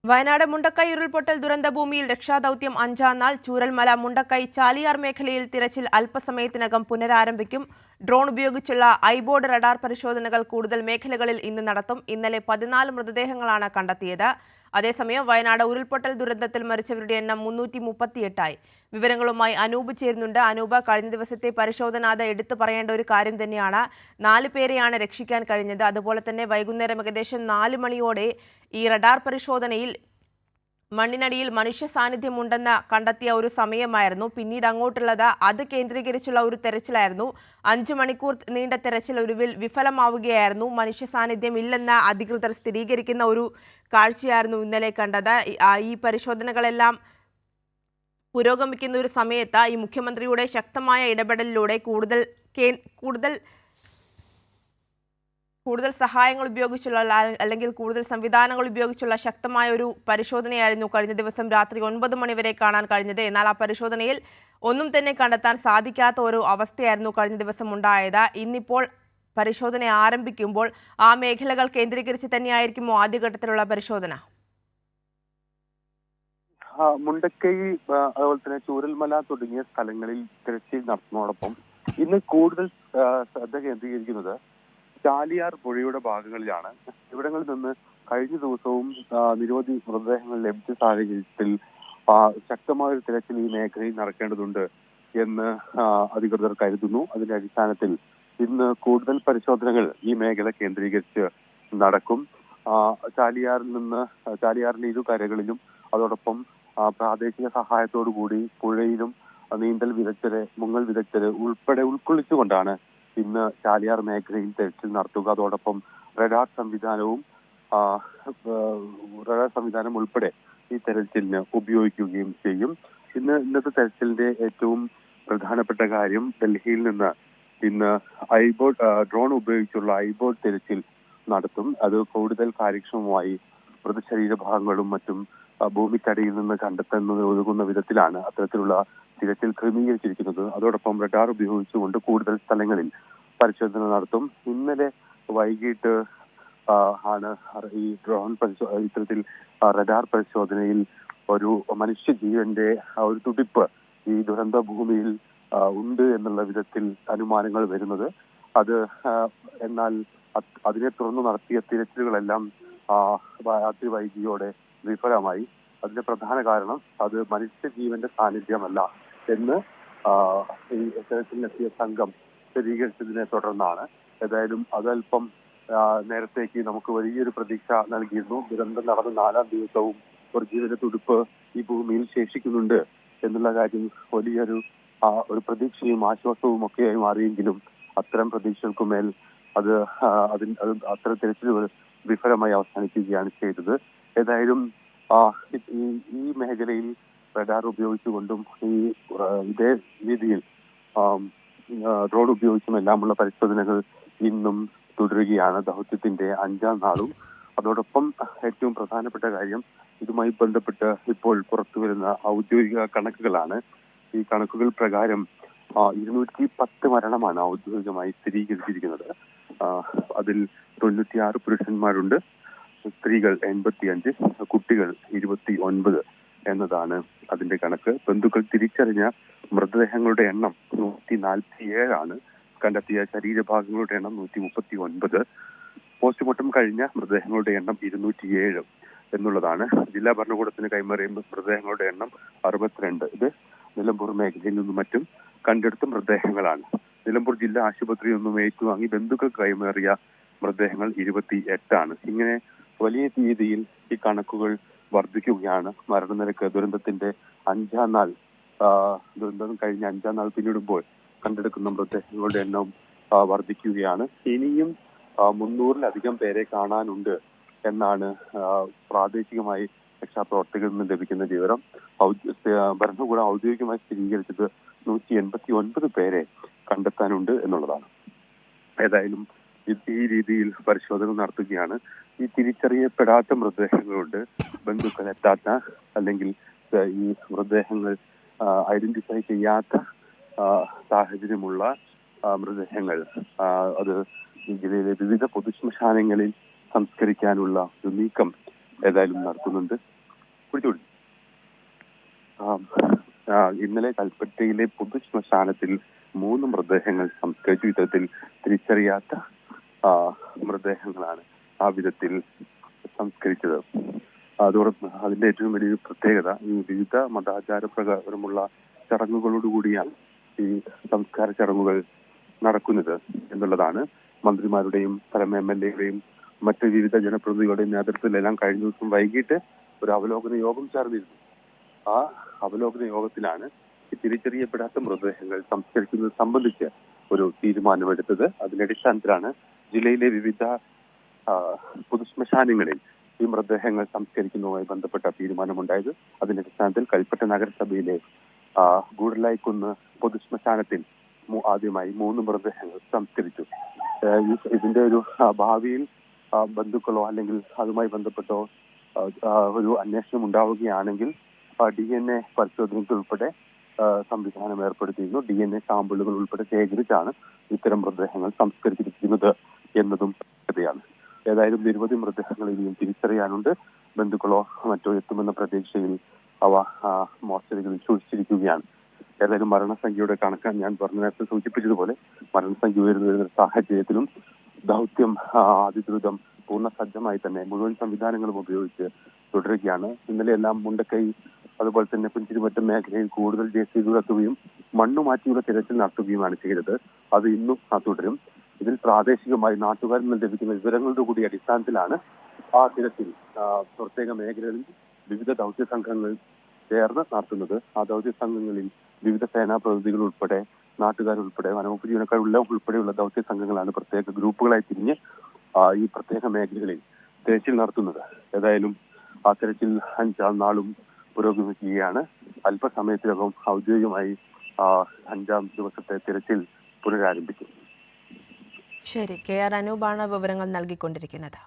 വയനാട് മുണ്ടക്കൈ ഉരുൾപൊട്ടൽ ദുരന്തഭൂമിയിൽ രക്ഷാദൌത്യം 5-ാം നാൾ. ചൂരൽമല മുണ്ടക്കൈ ചാലിയാർ മേഖലയിൽ തിരച്ചിൽ അല്പസമയത്തിനകം പുനരാരംഭിക്കും. ഡ്രോൺ ഉപയോഗിച്ചുള്ള ഐബോർഡ് റഡാർ പരിശോധനകൾ കൂടുതൽ മേഖലകളിൽ ഇന്ന് നടത്തും. ഇന്നലെ 14 മൃതദേഹങ്ങളാണ് കണ്ടെത്തിയത്. അതേസമയം വയനാട് ഉരുൾപൊട്ടൽ ദുരന്തത്തിൽ മരിച്ചവരുടെ എണ്ണം 338ആയി. വിവരങ്ങളുമായി അനൂപ് ചേരുന്നുണ്ട്. അനൂപ്, കഴിഞ്ഞ ദിവസത്തെ പരിശോധന അത് എടുത്തു പറയേണ്ട ഒരു കാര്യം തന്നെയാണ്. 4 പേരെയാണ് രക്ഷിക്കാൻ കഴിഞ്ഞത്. അതുപോലെ തന്നെ വൈകുന്നേരം ഏകദേശം 4 മണിയോടെ ഈ റഡാർ പരിശോധനയിൽ മണ്ണിനടിയിൽ മനുഷ്യ സാന്നിധ്യമുണ്ടെന്ന് കണ്ടെത്തിയ ഒരു സമയമായിരുന്നു. പിന്നീട് അങ്ങോട്ടുള്ളത് അത് കേന്ദ്രീകരിച്ചുള്ള ഒരു തെരച്ചിലായിരുന്നു. 5 മണിക്കൂർ നീണ്ട തെരച്ചിൽ ഒടുവിൽ വിഫലമാവുകയായിരുന്നു. മനുഷ്യ സാന്നിധ്യം ഇല്ലെന്ന് അധികൃതർ സ്ഥിരീകരിക്കുന്ന ഒരു കാഴ്ചയായിരുന്നു ഇന്നലെ കണ്ടത്. ഈ പരിശോധനകളെല്ലാം പുരോഗമിക്കുന്ന ഒരു സമയത്ത് ഈ മുഖ്യമന്ത്രിയുടെ ശക്തമായ ഇടപെടലിലൂടെ കൂടുതൽ സഹായങ്ങൾ ഉപയോഗിച്ചുള്ള അല്ലെങ്കിൽ കൂടുതൽ സംവിധാനങ്ങൾ ഉപയോഗിച്ചുള്ള ശക്തമായ ഒരു പരിശോധനയായിരുന്നു കഴിഞ്ഞ ദിവസം രാത്രി 9 മണി വരെ കാണാൻ കഴിഞ്ഞത്. എന്നാൽ ആ പരിശോധനയിൽ ഒന്നും തന്നെ കണ്ടെത്താൻ സാധിക്കാത്ത ഒരു അവസ്ഥയായിരുന്നു കഴിഞ്ഞ ദിവസം ഉണ്ടായത്. ഇന്നിപ്പോൾ പരിശോധന ആരംഭിക്കുമ്പോൾ ആ മേഖലകൾ കേന്ദ്രീകരിച്ച് തന്നെയായിരിക്കുമോ ആദ്യഘട്ടത്തിലുള്ള പരിശോധന? മുണ്ടക്കൈ അതുപോലെ തന്നെ ചൂരൽമല തുടങ്ങിയ സ്ഥലങ്ങളിൽ തിരച്ചിൽ നടത്തുന്നതോടൊപ്പം ഇന്ന് കൂടുതൽ ശ്രദ്ധ കേന്ദ്രീകരിക്കുന്നത് ചാലിയാർ പുഴയുടെ ഭാഗങ്ങളിലാണ്. ഇവിടങ്ങളിൽ നിന്ന് കഴിഞ്ഞ ദിവസവും നിരവധി മൃതദേഹങ്ങൾ ലഭിച്ച സാഹചര്യത്തിൽ ശക്തമായ ഒരു തിരച്ചിൽ ഈ മേഖലയിൽ നടക്കേണ്ടതുണ്ട് എന്ന് അധികൃതർ കരുതുന്നു. അതിന്റെ അടിസ്ഥാനത്തിൽ ഇന്ന് കൂടുതൽ പരിശോധനകൾ ഈ മേഖല കേന്ദ്രീകരിച്ച് നടക്കും. ചാലിയാറിലെ ഇരു കരകളിലും അതോടൊപ്പം പ്രാദേശിക സഹായത്തോടു കൂടി പുഴയിലും നീന്തൽ വിദഗ്ധരെ, മുങ്ങൽ വിദഗ്ധരെ ഉൾപ്പെടെ ഉൾക്കൊള്ളിച്ചുകൊണ്ടാണ് ഇന്ന് ചാലിയാർ മേഖലയിൽ തെരച്ചിൽ നടത്തുക. അതോടൊപ്പം റഡാർ സംവിധാനം ഉൾപ്പെടെ ഈ തെരച്ചിലിന് ഉപയോഗിക്കുകയും ചെയ്യും. ഇന്നത്തെ തെരച്ചിലിന്റെ ഏറ്റവും പ്രധാനപ്പെട്ട കാര്യം ഡൽഹിയിൽ നിന്ന് ഇന്ന് ഡ്രോൺ ഉപയോഗിച്ചുള്ള ഐബോർഡ് തെരച്ചിൽ നടത്തും. അത് കൂടുതൽ കാര്യക്ഷമമായി മൃതശരീരഭാഗങ്ങളും മറ്റും ഭൂമിക്കടിയിൽ നിന്ന് കണ്ടെത്തുന്നതിന് ഒതുങ്ങുന്ന വിധത്തിലാണ് അത്തരത്തിലുള്ള തിരച്ചിൽ ക്രമീകരിച്ചിരിക്കുന്നത്. അതോടൊപ്പം റഡാർ ഉപയോഗിച്ചുകൊണ്ട് കൂടുതൽ സ്ഥലങ്ങളിൽ പരിശോധന നടത്തും. ഇന്നലെ വൈകിട്ട് ആണ് ഈ ഡ്രോൺ ഇത്തരത്തിൽ റഡാർ പരിശോധനയിൽ ഒരു മനുഷ്യജീവന്റെ ഒരു തുടിപ്പ് ഈ ദുരന്ത ഭൂമിയിൽ ഉണ്ട് എന്നുള്ള വിധത്തിൽ അനുമാനങ്ങൾ വരുന്നത്. എന്നാൽ അതിനെ തുടർന്ന് നടത്തിയ തിരച്ചിലുകളെല്ലാം രാത്രി വൈകിയോടെ വിഫലമായി. അതിന്റെ പ്രധാന കാരണം അത് മനുഷ്യജീവന്റെ സാന്നിധ്യമല്ല എന്ന് ഈ തെരച്ചിലിനെത്തിയ സംഘം സ്ഥിരീകരിച്ചതിനെ തുടർന്നാണ്. ഏതായാലും അതല്പം നേരത്തേക്ക് നമുക്ക് വലിയൊരു പ്രതീക്ഷ നൽകിയിരുന്നു. ദുരന്തം നടന്ന 4-ാം ദിവസവും ഒരു ജീവന്റെ തുടിപ്പ് ഈ ഭൂമിയിൽ ശേഷിക്കുന്നുണ്ട് എന്നുള്ള കാര്യം വലിയൊരു പ്രതീക്ഷയും ആശ്വാസവും ഒക്കെയായി മാറിയെങ്കിലും അത്തരം പ്രതീക്ഷകൾക്കുമേൽ അത്തരം തിരച്ചിലുകൾ വിഫലമായി അവസാനിക്കുകയാണ് ചെയ്തത്. ഏതായാലും ഈ മേഖലയിൽ റഡാർ ഉപയോഗിച്ചുകൊണ്ടും ഇതേ രീതിയിൽ ഡ്രോൺ ഉപയോഗിച്ചും എല്ലാമുള്ള പരിശോധനകൾ ഇന്നും തുടരുകയാണ്. ദൗത്യത്തിന്റെ 5-ാം നാളും. അതോടൊപ്പം ഏറ്റവും പ്രധാനപ്പെട്ട കാര്യം ഇതുമായി ബന്ധപ്പെട്ട് ഇപ്പോൾ പുറത്തുവരുന്ന ഔദ്യോഗിക കണക്കുകളാണ്. ഈ കണക്കുകൾ പ്രകാരം 210 മരണമാണ് ഔദ്യോഗികമായി സ്ഥിരീകരിച്ചിരിക്കുന്നത്. അതിൽ 96 പുരുഷന്മാരുണ്ട്, സ്ത്രീകൾ 85, കുട്ടികൾ 29 എന്നതാണ് അതിന്റെ കണക്ക്. ബന്ധുക്കൾ തിരിച്ചറിഞ്ഞ മൃതദേഹങ്ങളുടെ എണ്ണം 147 കണ്ടെത്തിയ ശരീരഭാഗങ്ങളുടെ എണ്ണം 139. പോസ്റ്റ്മോർട്ടം കഴിഞ്ഞ മൃതദേഹങ്ങളുടെ എണ്ണം 207 എന്നുള്ളതാണ്. ജില്ലാ ഭരണകൂടത്തിന് കൈമാറിയ മൃതദേഹങ്ങളുടെ എണ്ണം 62. ഇത് നിലമ്പൂർ മേഖലയിൽ നിന്നും മറ്റും കണ്ടെടുത്ത മൃതദേഹങ്ങളാണ്. നിലമ്പൂർ ജില്ലാ ആശുപത്രിയിൽ നിന്നും ഏറ്റുവാങ്ങി ബന്ധുക്കൾക്ക് കൈമാറിയ മൃതദേഹങ്ങൾ 28. ഇങ്ങനെ വലിയ രീതിയിൽ ഈ കണക്കുകൾ വർദ്ധിക്കുകയാണ്. മരണനിരക്ക് ദുരന്തത്തിന്റെ 5-ാം നാൾ ദുരന്തം കഴിഞ്ഞ 5-ാം നാൾ പിന്നിടുമ്പോൾ കണ്ടെടുക്കുന്ന മൃതദേഹങ്ങളുടെ എണ്ണം വർദ്ധിക്കുകയാണ്. ഇനിയും 300-ലധികം പേരെ കാണാനുണ്ട് എന്നാണ് പ്രാദേശികമായി രക്ഷാപ്രവർത്തകരിൽ നിന്ന് ലഭിക്കുന്ന വിവരം. ഭരണകൂടം ഔദ്യോഗികമായി സ്ഥിരീകരിച്ചത് 189 പേരെ കണ്ടെത്താനുണ്ട് എന്നുള്ളതാണ്. ഏതായാലും ഈ രീതിയിൽ പരിശോധന നടത്തുകയാണ്. ഈ തിരിച്ചറിയപ്പെടാത്ത മൃതദേഹങ്ങളുണ്ട്, ബന്ധുക്കൾ എത്താത്ത അല്ലെങ്കിൽ ഈ മൃതദേഹങ്ങൾ ഐഡന്റിഫൈ ചെയ്യാത്ത സാഹചര്യമുള്ള മൃതദേഹങ്ങൾ അത് ജില്ലയിലെ വിവിധ പൊതുശ്മശാനങ്ങളിൽ സംസ്കരിക്കാനുള്ള ഒരു നീക്കം ഏതായാലും നടത്തുന്നുണ്ട്. പിടിച്ചോടി. ഇന്നലെ കൽപ്പറ്റയിലെ പൊതു ശ്മശാനത്തിൽ 3 മൃതദേഹങ്ങൾ സംസ്കരിച്ച വിധത്തിൽ തിരിച്ചറിയാത്ത മൃതദേഹങ്ങളാണ് ആ വിധത്തിൽ സംസ്കരിച്ചത്. അതോടൊപ്പം അതിന്റെ ഏറ്റവും വലിയൊരു പ്രത്യേകത ഈ വിവിധ മതാചാര പ്രകാരമുള്ള ചടങ്ങുകളോടുകൂടിയാണ് ഈ സംസ്കാര ചടങ്ങുകൾ നടക്കുന്നത് എന്നുള്ളതാണ്. മന്ത്രിമാരുടെയും സ്ഥലം MLA-യുടെയും മറ്റ് വിവിധ ജനപ്രതിനിധികളുടെയും നേതൃത്വത്തിലെല്ലാം കഴിഞ്ഞ ദിവസം വൈകിട്ട് ഒരു അവലോകന യോഗം ചേർന്നിരുന്നു. ആ അവലോകന യോഗത്തിലാണ് ഈ തിരിച്ചറിയപ്പെടാത്ത മൃതദേഹങ്ങൾ സംസ്കരിക്കുന്നത് സംബന്ധിച്ച് ഒരു തീരുമാനമെടുത്തത്. അതിന്റെ അടിസ്ഥാനത്തിലാണ് ജില്ലയിലെ വിവിധ പൊതുശ്മശാനങ്ങളിൽ ഈ മൃതദേഹങ്ങൾ സംസ്കരിക്കുന്നതുമായി ബന്ധപ്പെട്ട തീരുമാനമുണ്ടായത്. അതിന്റെ അടിസ്ഥാനത്തിൽ കൽപ്പറ്റ നഗരസഭയിലെ ഗൂഡലായിക്കുന്ന് പൊതുശ്മശാനത്തിൽ ആദ്യമായി 3 മൃതദേഹങ്ങൾ സംസ്കരിച്ചു. ഇതിന്റെ ഒരു ഭാവിയിൽ ബന്ധുക്കളോ അല്ലെങ്കിൽ അതുമായി ബന്ധപ്പെട്ടോ ഒരു അന്വേഷണം ഉണ്ടാവുകയാണെങ്കിൽ DNA പരിശോധനയ്ക്ക് ഉൾപ്പെടെ സംവിധാനം ഏർപ്പെടുത്തിയിരുന്നു. DNA സാമ്പിളുകൾ ഉൾപ്പെടെ ശേഖരിച്ചാണ് ഇത്തരം മൃതദേഹങ്ങൾ സംസ്കരിച്ചിരിക്കുന്നത് എന്നതും പ്രത്യേകതയാണ്. ഏതായാലും നിരവധി മൃതദേഹങ്ങൾ ഇനിയും തിരിച്ചറിയാനുണ്ട്. ബന്ധുക്കളോ മറ്റോ എത്തുമെന്ന പ്രതീക്ഷയിൽ അവ മോർച്ചറികളിൽ സൂക്ഷിച്ചിരിക്കുകയാണ്. ഏതായാലും മരണസംഖ്യയുടെ കണക്കാൻ ഞാൻ നേരത്തെ സൂചിപ്പിച്ചതുപോലെ മരണസംഖ്യ ഉയർന്നു സാഹചര്യത്തിലും ദൗത്യം അതിദ്രുതം പൂർണ്ണസജ്ജമായി തന്നെ മുഴുവൻ സംവിധാനങ്ങളും ഉപയോഗിച്ച് തുടരുകയാണ്. ഇന്നലെയെല്ലാം മുണ്ടക്കൈ അതുപോലെ തന്നെ പുഞ്ചിരിമറ്റം മേഖലയിൽ കൂടുതൽ JCB എത്തുകയും മണ്ണു മാറ്റിയുള്ള തിരച്ചിൽ നടത്തുകയുമാണ് ചെയ്തത്. അത് ഇന്നും തുടരും. ഇതിൽ പ്രാദേശികമായി നാട്ടുകാരിൽ നിന്ന് ലഭിക്കുന്ന വിവരങ്ങളുടെ കൂടി അടിസ്ഥാനത്തിലാണ് ആ തിരച്ചിൽ പ്രത്യേക മേഖലകളിൽ വിവിധ ദൗത്യ സംഘങ്ങൾ ചേർന്ന് നടത്തുന്നത്. ആ ദൗത്യ സംഘങ്ങളിൽ വിവിധ സേനാ പ്രതിനിധികൾ ഉൾപ്പെടെ നാട്ടുകാരുൾപ്പെടെ വനവകുപ്പ് ഉൾപ്പെടെയുള്ള ദൗത്യ സംഘങ്ങളാണ് പ്രത്യേക ഗ്രൂപ്പുകളായി തിരിഞ്ഞ് ഈ പ്രത്യേക മേഖലകളിൽ തിരച്ചിൽ നടത്തുന്നത്. ഏതായാലും ആ തിരച്ചിൽ 5-ാം നാളും പുരോഗമിക്കുകയാണ്. അല്പസമയത്തിനകം ഔദ്യോഗികമായി 5-ാം ദിവസത്തെ തിരച്ചിൽ പുനരാരംഭിക്കും. ശരി, KR അനൂപാണ് വിവരങ്ങൾ നൽകിക്കൊണ്ടിരിക്കുന്നത്.